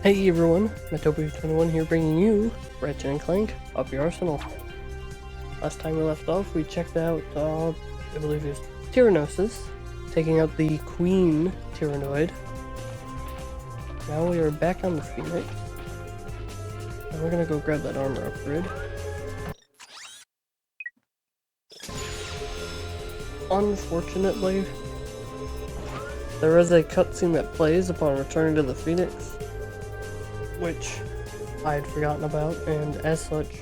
Hey everyone, Metopia21 here bringing you Ratchet and Clank, Up Your Arsenal. Last time we left off, we checked out, I believe it was Tyrannosis, taking out the Queen Tyrannoid. Now we are back on the Phoenix, and we're gonna go grab that armor upgrade. Unfortunately, there is a cutscene that plays upon returning to the Phoenix, which I had forgotten about, and as such,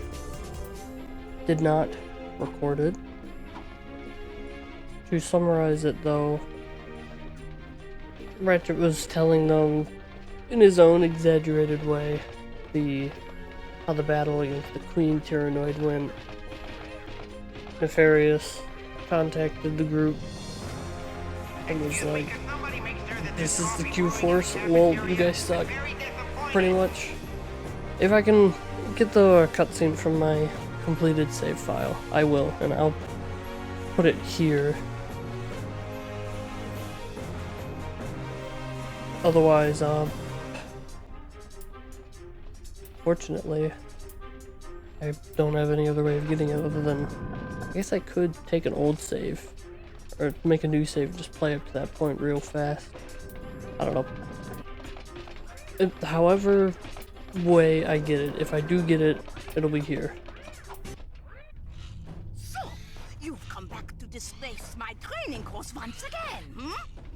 did not record it. To summarize it though, Ratchet was telling them, in his own exaggerated way, how the battle against the Queen Tyrannoid went. Nefarious contacted the group and was like, "This is the Q-Force, lol, you guys suck." Pretty much. If I can get the cutscene from my completed save file, I will, and I'll put it here. Otherwise, fortunately, I don't have any other way of getting it other than, I guess I could take an old save, or make a new save and just play up to that point real fast. I don't know. However way I get it, if I do get it, it'll be here. So, you've come back to displace my training course once again, hmm?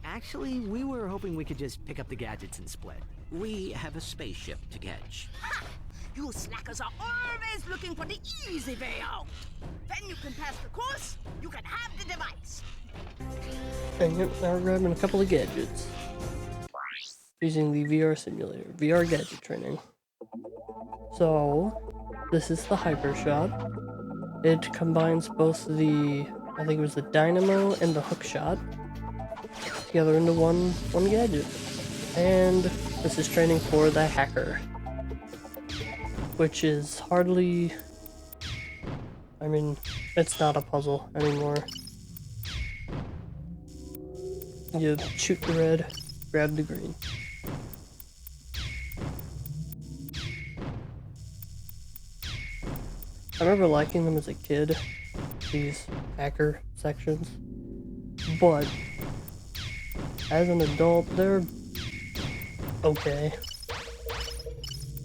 Actually, we were hoping we could just pick up the gadgets and split. We have a spaceship to catch. Ha! You slackers are always looking for the easy way out. When you can pass the course, you can have the device. Dang it, now we're grabbing a couple of gadgets. Using the VR simulator, VR gadget training. So, this is the hyper shot. It combines both the, I think it was the dynamo and the hook shot together into one gadget. And this is training for the hacker, which is hardly, I mean, it's not a puzzle anymore. You shoot the red, grab the green. I remember liking them as a kid, these hacker sections, but as an adult, they're okay.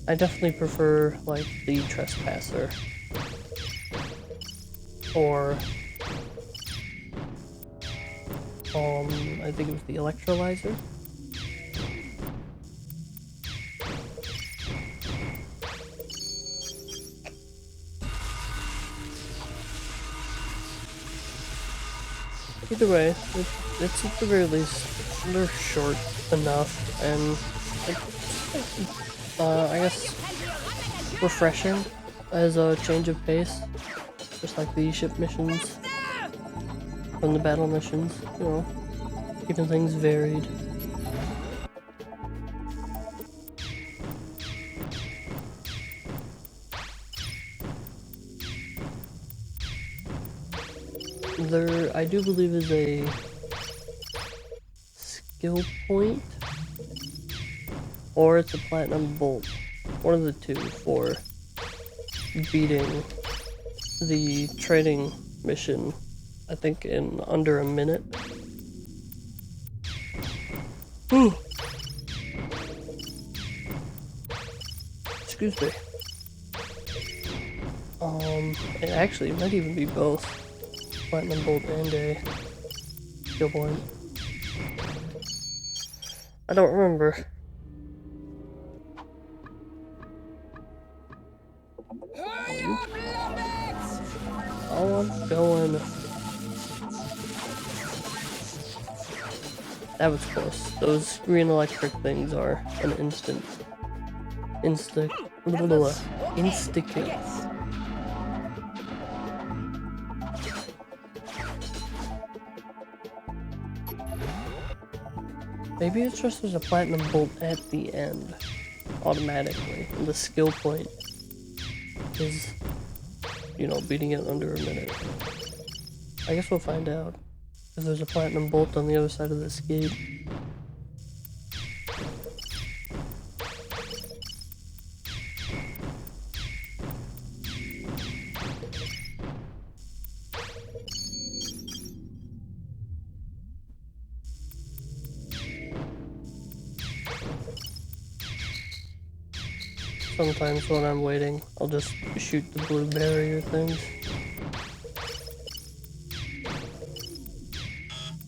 I definitely prefer, like, the Trespasser, or, I think it was the Electrolyzer. Either way, it's at the very least, they're short enough, and I guess refreshing as a change of pace, just like the ship missions from the battle missions, you know, keeping things varied. There, I do believe, is a skill point, or it's a platinum bolt, one of the two, for beating the trading mission, I think in under a minute. Whew. Excuse me. It actually might even be both. Platinum bolt and a skill point. I don't remember. Oh, I'm going. That was close. Those green electric things are an instant kill. Maybe it's just there's a platinum bolt at the end, automatically, and the skill point is, you know, beating it under a minute. I guess we'll find out. If there's a platinum bolt on the other side of this gate. Sometimes when I'm waiting, I'll just shoot the blue barrier things.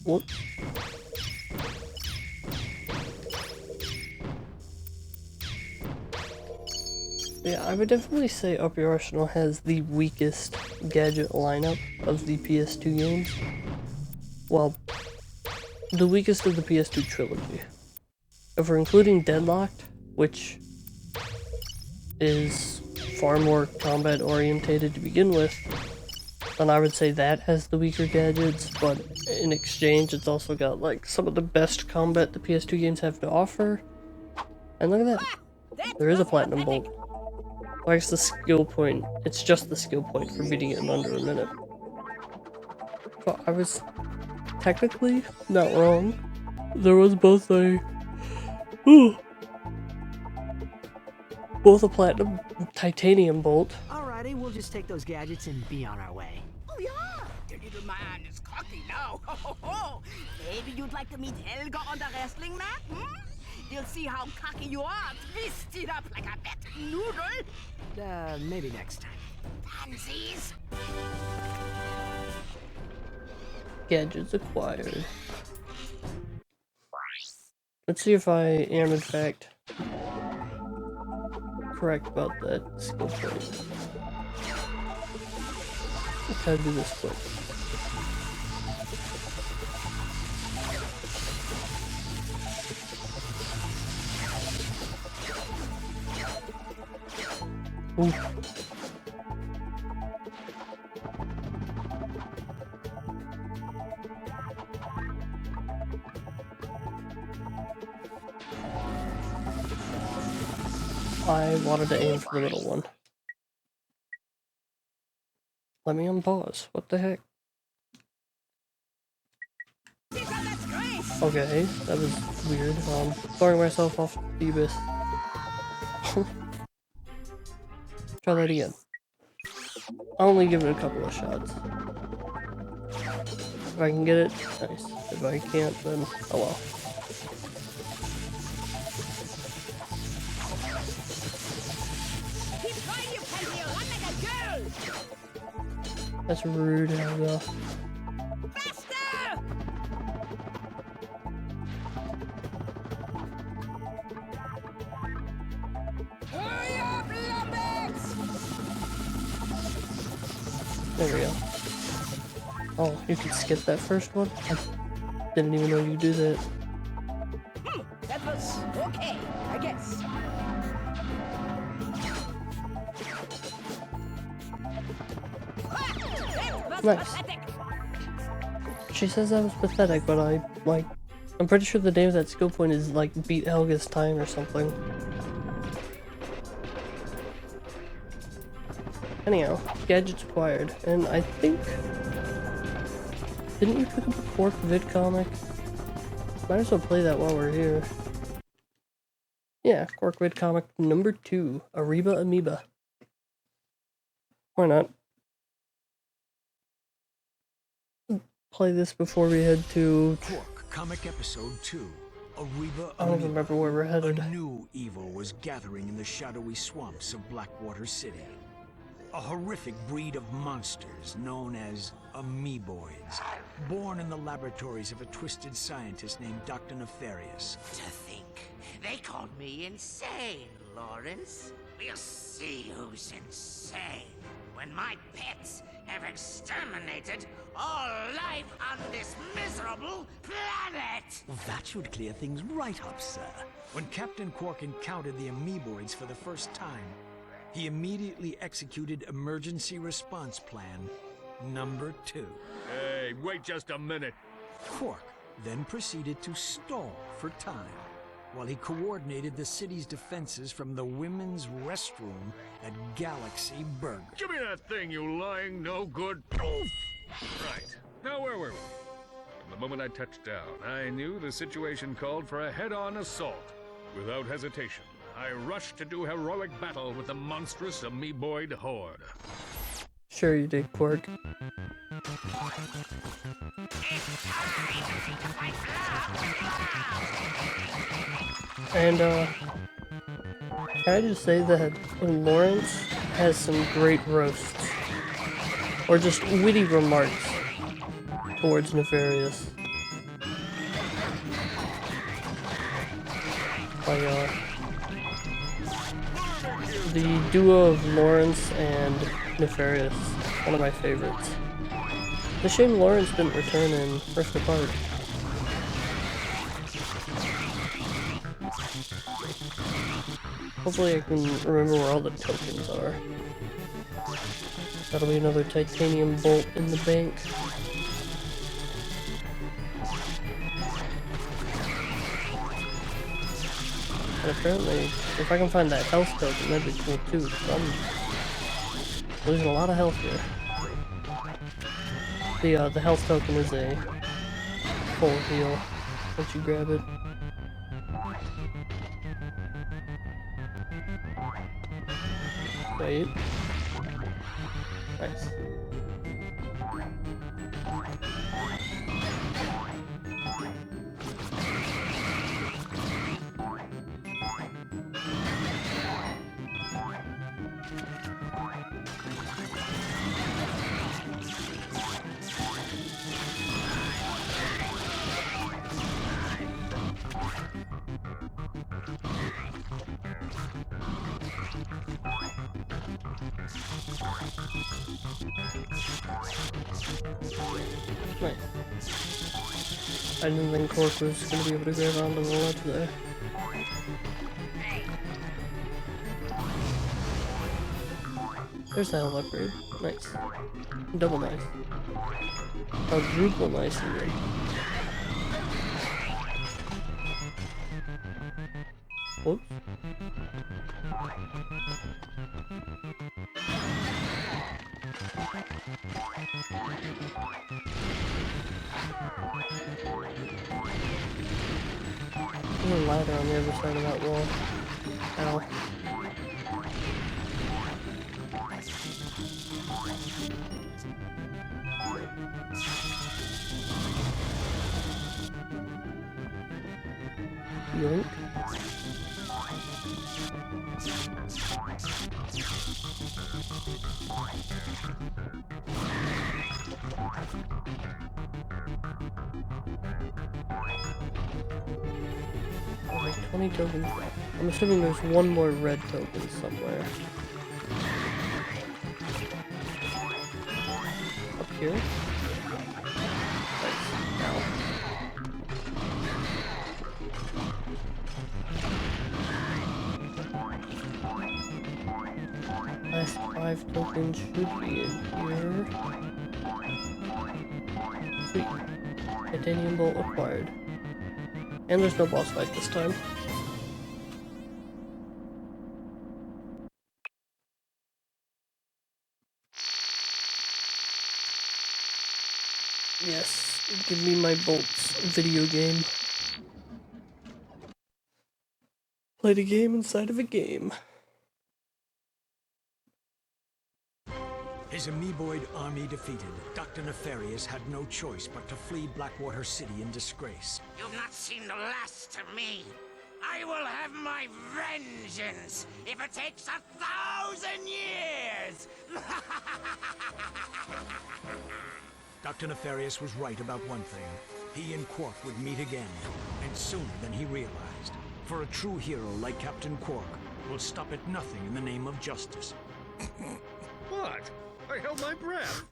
Whoops. Yeah, I would definitely say Up Your Arsenal has the weakest gadget lineup of the PS2 games. Well, the weakest of the PS2 trilogy. If we're including Deadlocked, which is far more combat orientated to begin with, then I would say that has the weaker gadgets, but in exchange it's also got like some of the best combat the PS2 games have to offer. And look at that, there is a platinum bolt. Well, it's the skill point, it's just the skill point for beating it in under a minute. So I was technically not wrong. There was both a platinum titanium bolt. Alrighty, we'll just take those gadgets and be on our way. Oh yeah, the little man is cocky now. Maybe you'd like to meet Helga on the wrestling mat, hmm? You'll see how cocky you are, twisted up like a wet noodle. Maybe next time. Pansies. Gadgets acquired. Let's see if I am in fact correct about that skill point. Let's try to do this quick. Ooh. I wanted to aim for the middle one. Let me unpause. What the heck? Okay, that was weird. Throwing myself off the abyss. Try that again. I'll only give it a couple of shots. If I can get it, nice. If I can't, then oh well. That's rude, Helga. There we go. Oh, you could skip that first one? I didn't even know you could do that. That was okay, I guess. Nice. She says that was pathetic, but I'm pretty sure the name of that skill point is like beat Helga's time or something. Anyhow, gadgets acquired, and I think... Didn't you pick up a Quark vid comic? Might as well play that while we're here. Yeah, Quark vid comic number 2, Ariba Amoeba. Why not? Play this before we head to... Quark comic episode 2. Ariba I don't even remember where we're headed. A new evil was gathering in the shadowy swamps of Blackwater City. A horrific breed of monsters known as amoeboids, born in the laboratories of a twisted scientist named Dr. Nefarious. To think, they called me insane, Lawrence. We'll see who's insane when my pets have exterminated all life on this miserable planet! That should clear things right up, sir. When Captain Quark encountered the amoeboids for the first time, he immediately executed Emergency Response Plan number 2. Hey, wait just a minute. Quark then proceeded to stall for time while he coordinated the city's defenses from the women's restroom at Galaxy Burger. Give me that thing, you lying no good. Right. Now where were we? From the moment I touched down, I knew the situation called for a head-on assault. Without hesitation, I rushed to do heroic battle with the monstrous amoeboid horde. Sure you did, Quark. And, can I just say that Lawrence has some great roasts, or just witty remarks towards Nefarious. Like, the duo of Lawrence and Nefarious, one of my favorites. It's a shame Lawrence didn't return in Rift Apart. Hopefully I can remember where all the tokens are. That'll be another titanium bolt in the bank. And apparently, if I can find that health token, that'd be cool too, 'cause I'm losing a lot of health here. The health token is a full heal once you grab it. Wait. Nice. Nice. I didn't think Cork was going to be able to grab onto the ledge there. There's the health upgrade. Nice. Double nice. Quadruple nice even. Whoops. There's a ladder on the other side of that wall. Ow. Yoink. There's 20 tokens left. I'm assuming there's one more red token somewhere. Up here? Nice. Ow. Last 5 tokens should be in here. Sweet. Titanium bolt acquired. And there's no boss fight this time. Yes, give me my bolts video game. Played a game inside of a game. His amoeboid army defeated, Dr. Nefarious had no choice but to flee Blackwater City in disgrace. You've not seen the last of me. I will have my vengeance if it takes 1,000 years! Dr. Nefarious was right about one thing. He and Quark would meet again, and sooner than he realized. For a true hero like Captain Quark will stop at nothing in the name of justice. What? I held my breath.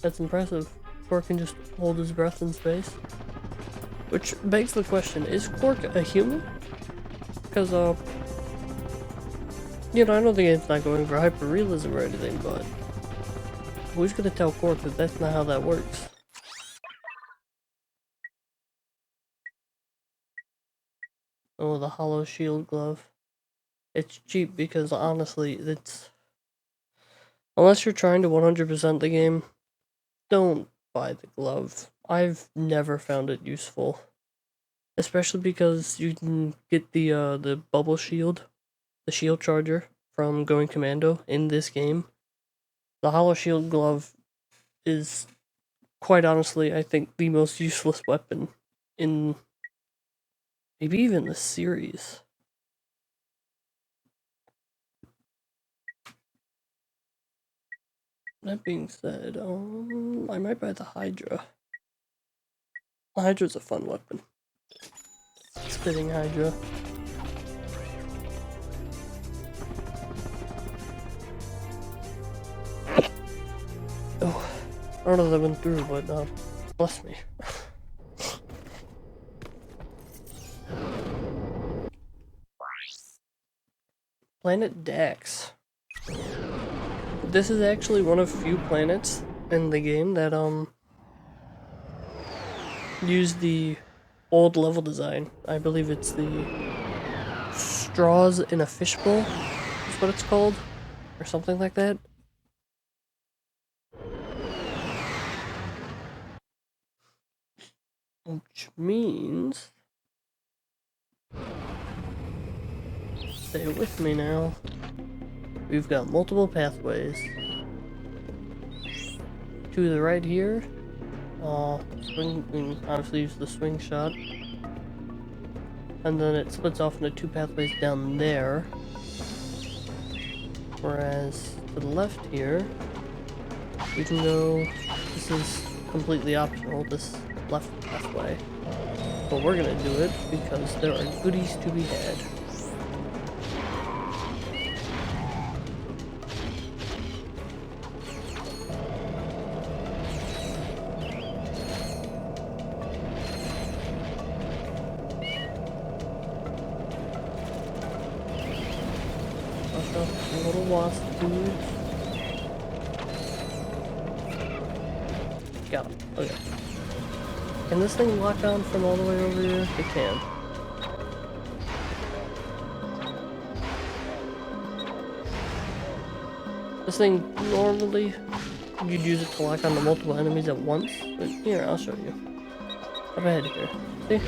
That's impressive. Quark can just hold his breath in space. Which begs the question, is Quark a human? Because, you know, I don't think it's not going for hyper-realism or anything, but who's gonna tell Quark that that's not how that works? Oh, the hollow shield glove. It's cheap because, honestly, it's... Unless you're trying to 100% the game, don't buy the glove. I've never found it useful. Especially because you can get the bubble shield, the shield charger, from going commando in this game. The Hollow Shield Glove is, quite honestly, I think the most useless weapon in maybe even the series. That being said, I might buy the Hydra. The Hydra's a fun weapon. Spitting Hydra. Oh, I don't know if that went through, but bless me. Planet Dax. This is actually one of few planets in the game that use the old level design. I believe it's the straws in a fishbowl is what it's called, or something like that. Which means, stay with me now. We've got multiple pathways. To the right here, swing, we can obviously use the swing shot. And then it splits off into two pathways down there. Whereas to the left here, we can go, this is completely optional, this left pathway. But we're gonna do it because there are goodies to be had. Little wasp dude. Got him. Okay. Can this thing lock on from all the way over here? It can. This thing, normally, you'd use it to lock on to multiple enemies at once. But here, I'll show you. Up ahead here. See?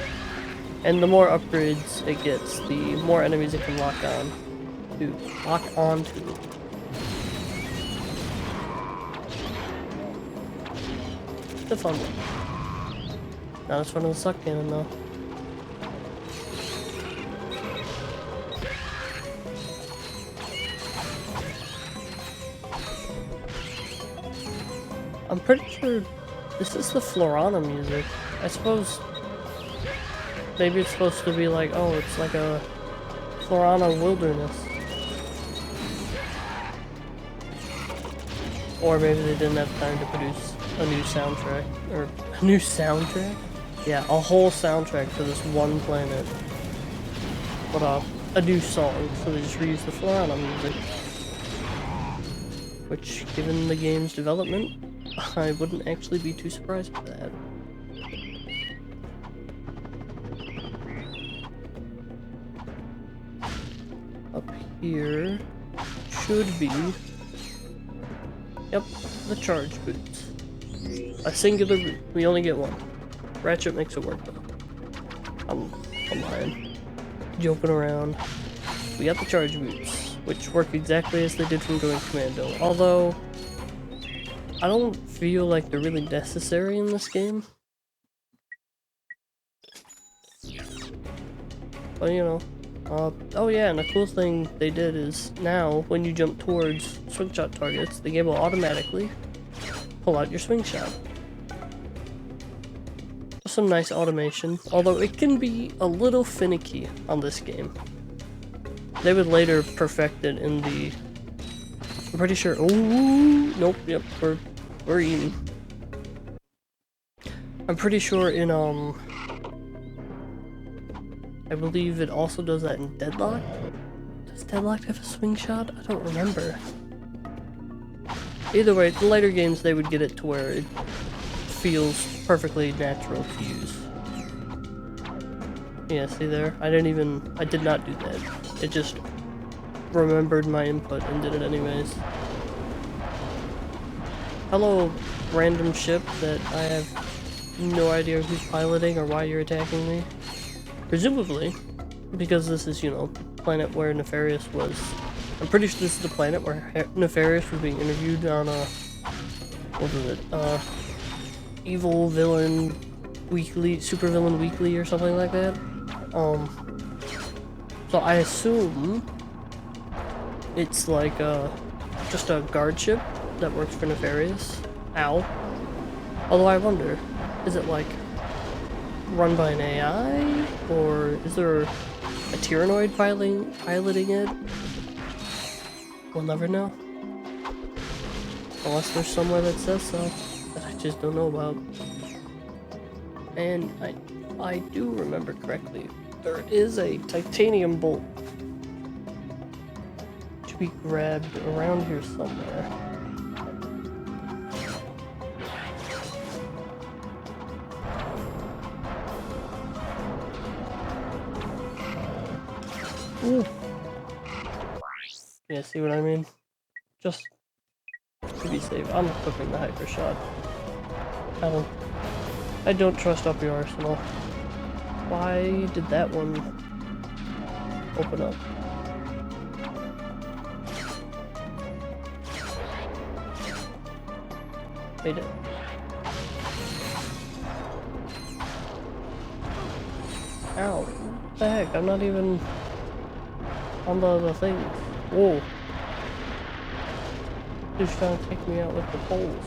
And the more upgrades it gets, the more enemies it can lock on. Lock onto. It's a fun one. Not as fun as a suck cannon though. I'm pretty sure this is the Florana music. I suppose maybe it's supposed to be like, oh, it's like a Florana wilderness. Or maybe they didn't have time to produce a new soundtrack. Or a new soundtrack? Yeah, a whole soundtrack for this one planet. But a new song, so they just reused the Florana music. Which, given the game's development, I wouldn't actually be too surprised by that. Up here should be, yep, the charge boots. A singular boot. We only get one. Ratchet makes it work though. I'm lying. Joking around. We got the charge boots, which work exactly as they did from going commando. Although, I don't feel like they're really necessary in this game. But you know. Oh yeah, and the cool thing they did is now, when you jump towards swing shot targets, the game will automatically pull out your swing shot. Some nice automation, although it can be a little finicky on this game. They would later perfect it in the... I'm pretty sure... Ooh, nope, yep, we're eating. I'm pretty sure in, I believe it also does that in Deadlock? Does Deadlock have a swing shot? I don't remember. Either way, the later games they would get it to where it feels perfectly natural to use. Yeah, see there? I did not do that. It just remembered my input and did it anyways. Hello, random ship that I have no idea who's piloting or why you're attacking me. Presumably, because this is, you know, planet where Nefarious was I'm pretty sure this is the planet where Nefarious was being interviewed on what was it? Evil Villain Weekly, Super Villain Weekly or something like that. So I assume it's like just a guard ship that works for Nefarious. Ow. Although I wonder, is it like run by an AI, or is there a Tyrannoid piloting it? We'll never know. Unless there's somewhere that says so, that I just don't know about. And I do remember correctly, there is a titanium bolt to be grabbed around here somewhere. Ooh. Yeah, see what I mean? Just to be safe, I'm equipping the hyper shot. I don't trust up your arsenal. Why did that one open up? Made it. Ow, what the heck? I'm not even on the other thing. Whoa. He's trying to take me out with the poles.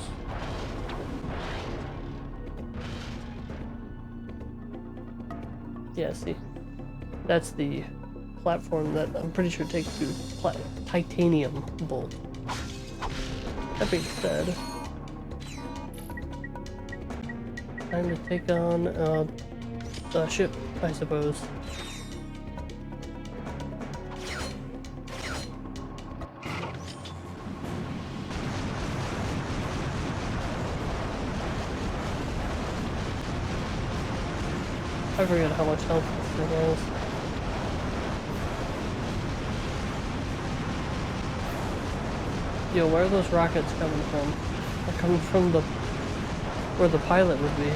Yeah, see. That's the platform that I'm pretty sure takes to titanium bolt. That being said, time to take on the ship, I suppose. I forget how much health this thing has. Yo, where are those rockets coming from? They're coming from where the pilot would be.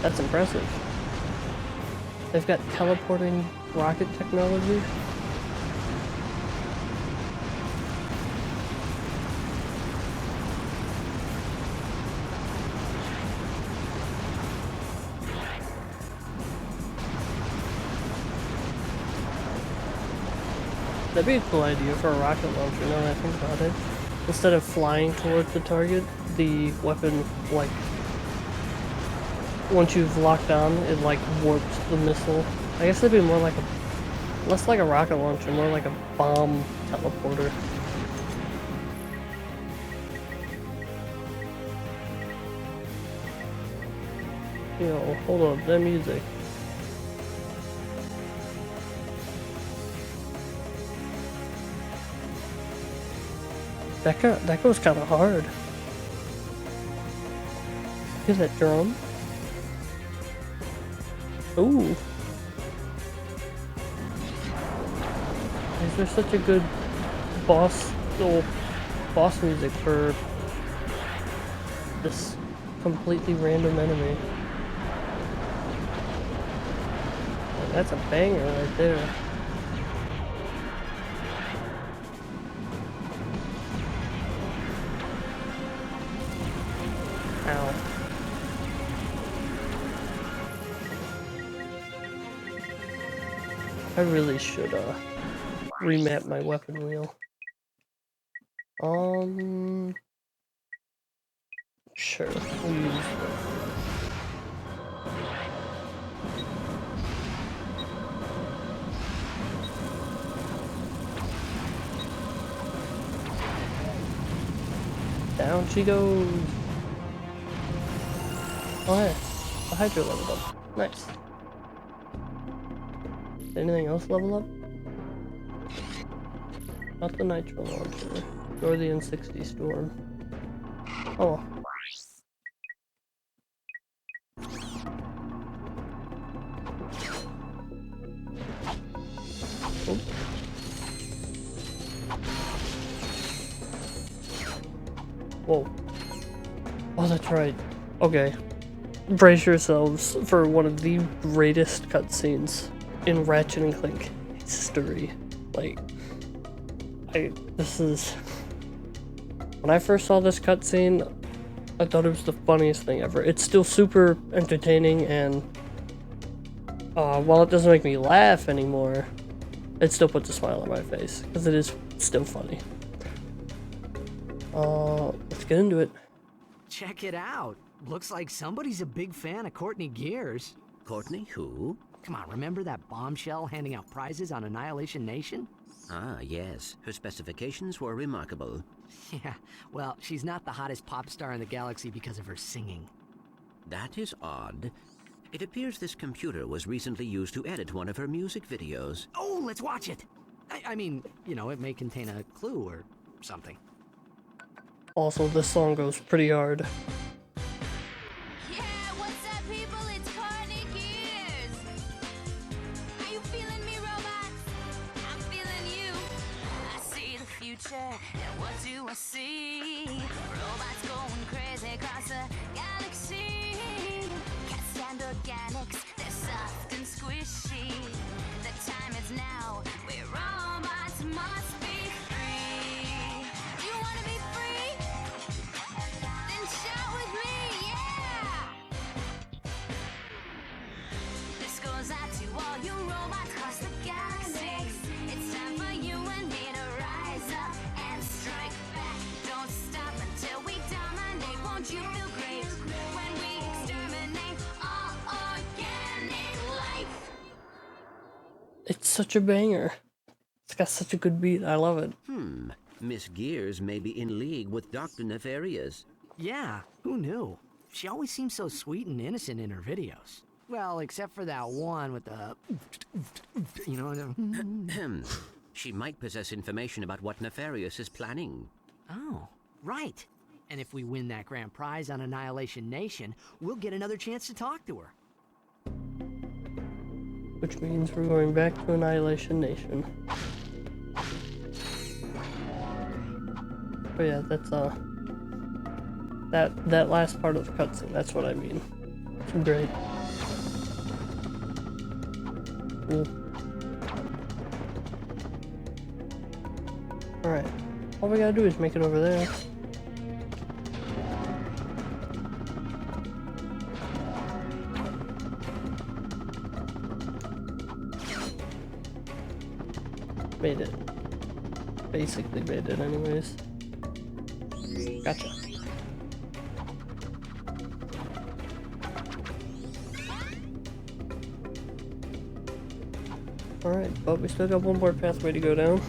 That's impressive. They've got teleporting rocket technology. That'd be a cool idea for a rocket launcher, now that I think about it. Instead of flying towards the target, the weapon, like, once you've locked on, it, like, warps the missile. I guess it'd be more like less like a rocket launcher, more like a bomb teleporter. Yo, hold up, that music. That goes kind of hard. Hear that drum? Ooh. Is there such a good boss music for this completely random enemy? That's a banger right there. Ow. I really should remap my weapon wheel. Sure, we'll use it. Down she goes. Oh yeah, the Hydra leveled up. Nice. Did anything else level up? Not the Nitro launcher, nor the N60 Storm. Oh. Oop. Whoa. Oh, that's right. Okay. Brace yourselves for one of the greatest cutscenes in Ratchet and Clank history. Like, This is... When I first saw this cutscene, I thought it was the funniest thing ever. It's still super entertaining, and while it doesn't make me laugh anymore, it still puts a smile on my face, because it is still funny. Let's get into it. Check it out. Looks like somebody's a big fan of Courtney Gears. Courtney who? Come on, remember that bombshell handing out prizes on Annihilation Nation? Ah, yes. Her specifications were remarkable. Yeah, well, she's not the hottest pop star in the galaxy because of her singing. That is odd. It appears this computer was recently used to edit one of her music videos. Oh, let's watch it! I mean, you know, it may contain a clue or something. Also, this song goes pretty hard. Yeah, what's up, people? It's Courtney Gears. Are you feeling me, robots? I'm feeling you. I see the future, and what do I see? Robots going crazy across the galaxy. Can't stand organics, they're soft and squishy. The time is now, where robots must be free. You wanna be free? Then shout with me, yeah! This goes out to all you robots across the galaxy. It's time for you and me to rise up and strike back. Don't stop until we dominate. Won't you feel great when we exterminate all organic life? It's such a banger. It's got such a good beat. I love it. Miss Gears may be in league with Dr. Nefarious. Yeah, who knew? She always seems so sweet and innocent in her videos. Well, except for that one with the... You know... She might possess information about what Nefarious is planning. Oh, right. And if we win that grand prize on Annihilation Nation, we'll get another chance to talk to her. Which means we're going back to Annihilation Nation. But yeah, that's that last part of the cutscene, that's what I mean. It's great. Cool. Alright. All we gotta do is make it over there. Made it. Basically made it anyways. Gotcha. Alright, but we still got one more pathway to go down.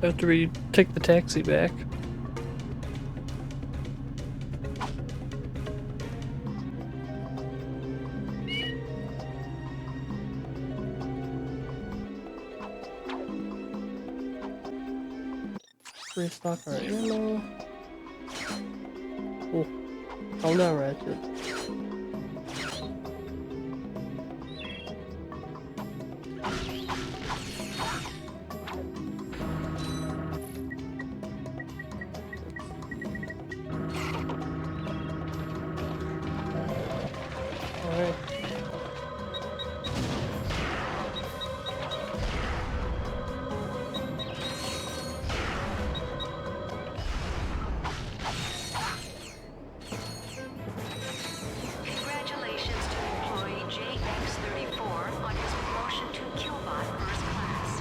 After we take the taxi back. Restock our ammo. Oh, calm down, Ratchet. Alright. Congratulations to employee JX34 on his promotion to Killbot First Class.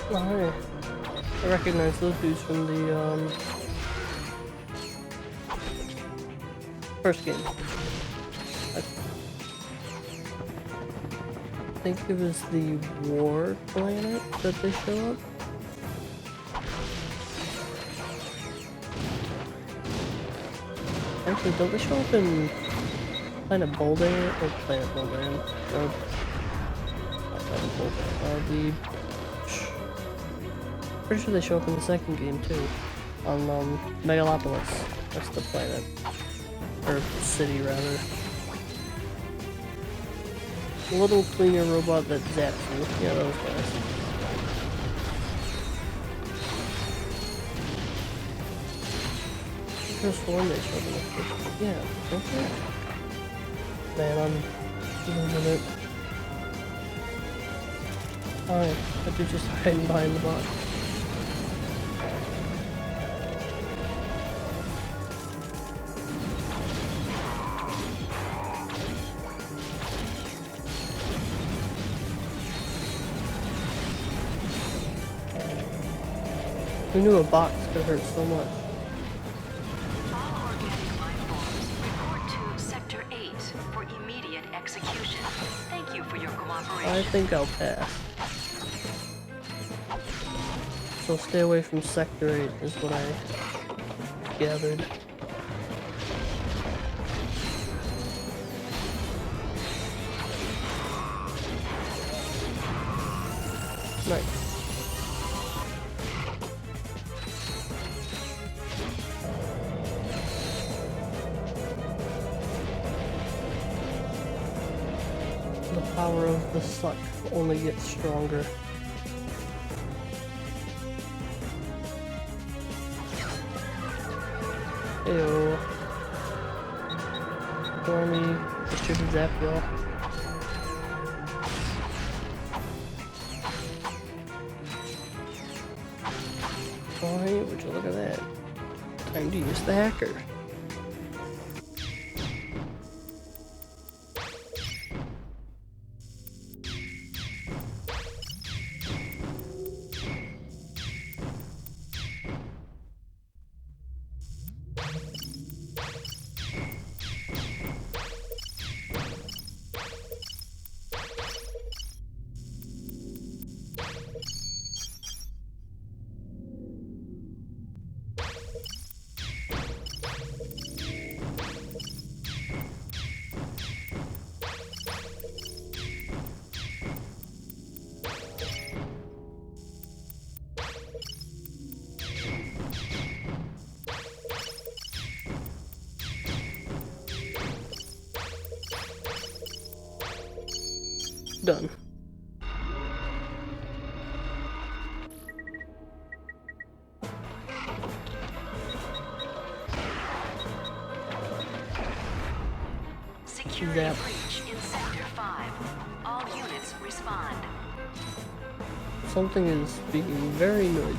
Alright. I recognize those dudes from the first game. I think it was the War planet that they show up. Actually, don't they show up in Planet Boldan, or Planet Boldan, or not Planet Boldan, pretty sure they show up in the second game too, on Megalopolis. That's the planet, or city rather. A little cleaner robot that zaps you. Yeah, those guys. Just one they showed in the first. Yeah, okay. Man, I'm losing it. Alright, but they're just hiding behind the box. Who knew a box could hurt so much? All organic life forms, report to Sector 8 for immediate execution. Thank you for your cooperation. I think I'll pass. So stay away from Sector 8 is what I gathered. Nice. The power of the suck only gets stronger. Ew. Stormy, I should zap y'all. Oh hey, would you look at that? Time to use the hacker. Done. Security Zap. breach in Sector 5. All units respond. Something is being very noisy.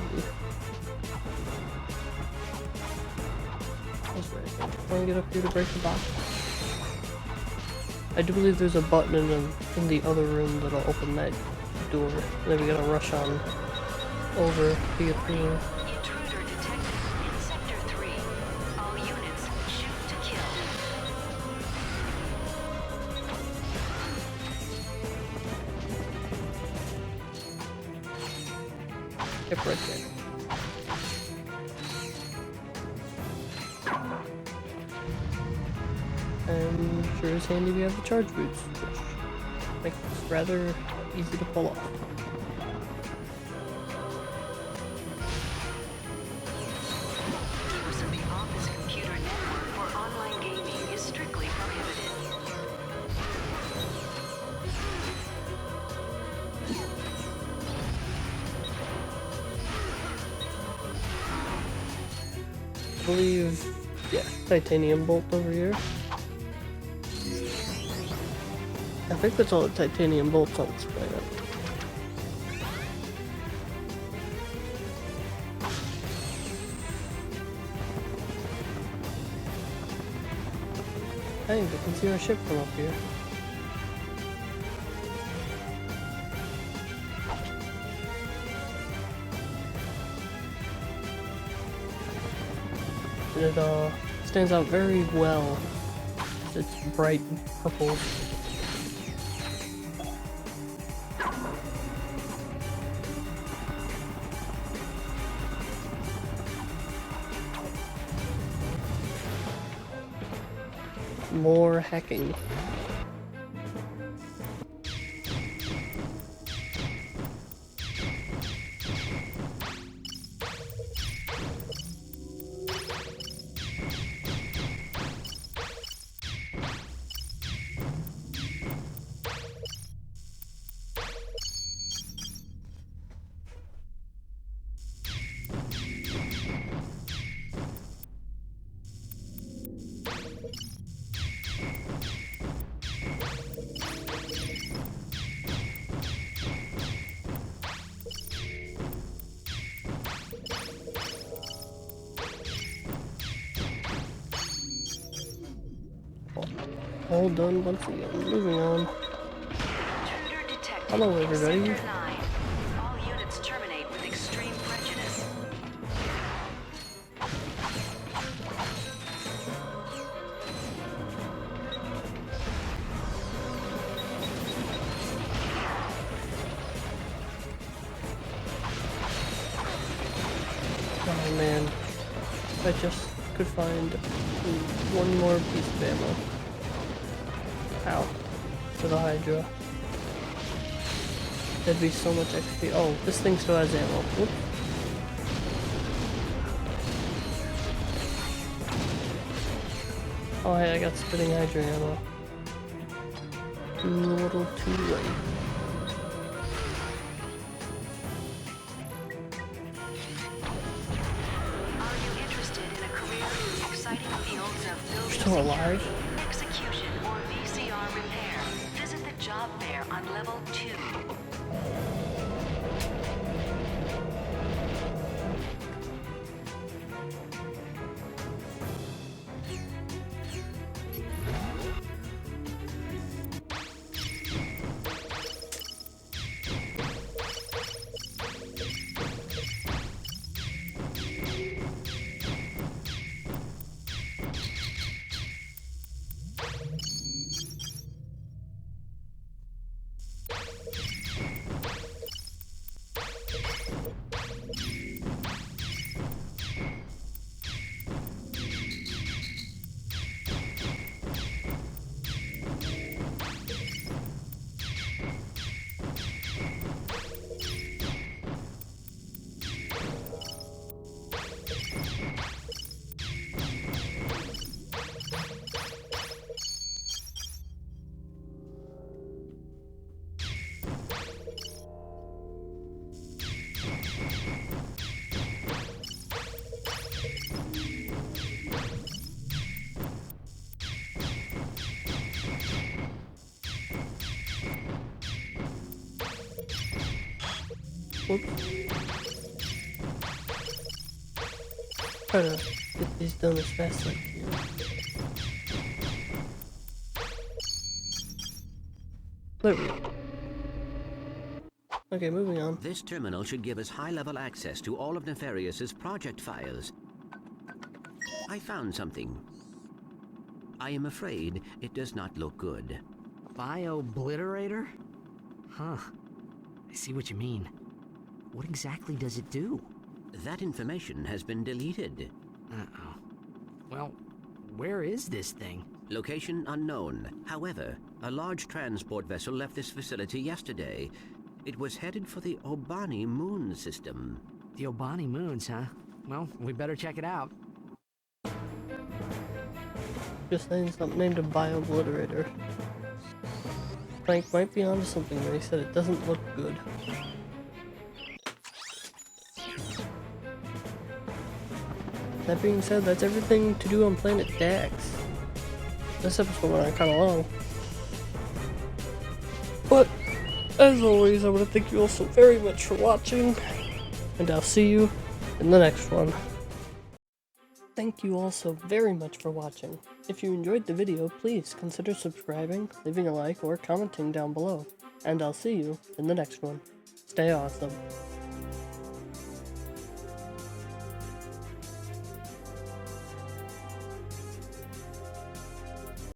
That's right. I want to get up here to break the box. I do believe there's a button in the other room that'll open that door. Then we gotta rush on over to get through. Intruder detected in Sector 3. All units shoot to kill. Yep, right there. And sure is handy we have the charge boots, which makes it rather easy to pull off. Use of the office computer network for online gaming is strictly prohibited. I believe, yeah, titanium bolt over here. I think that's all the titanium bolts on this planet. Hey, we can see our ship from up here. And it stands out very well. It's bright purple. more hacking. All done once again. Moving on. Intruder detected. Hello, everybody. Sector 9. All units terminate with extreme prejudice. Oh man, if I just could find one more piece of ammo. Ow. For the Hydra. That'd be so much XP. Oh, this thing still has ammo. Whoop. Oh hey, I got spitting Hydra ammo. Too little too late. Are you interested in a career in the exciting fields of building Still alive? security, execution, or VCR repair? Visit the job fair on level 2. Whoops. Try to get these done as fast as I can. There we go. Okay, moving on. This terminal should give us high-level access to all of Nefarious's project files. I found something. I am afraid it does not look good. Bio-obliterator? Huh. I see what you mean. What exactly does it do? That information has been deleted. Uh-oh. Well, where is this thing? Location unknown. However, a large transport vessel left this facility yesterday. It was headed for the Obani moon system. The Obani moons, huh? Well, we better check it out. Just saying something named a bio-obliterator. Clank might be onto something when he said it doesn't look good. That being said, that's everything to do on Planet Dax. This episode went on kind of long. But, as always, I want to thank you all so very much for watching. And I'll see you in the next one. Thank you all so very much for watching. If you enjoyed the video, please consider subscribing, leaving a like, or commenting down below. And I'll see you in the next one. Stay awesome.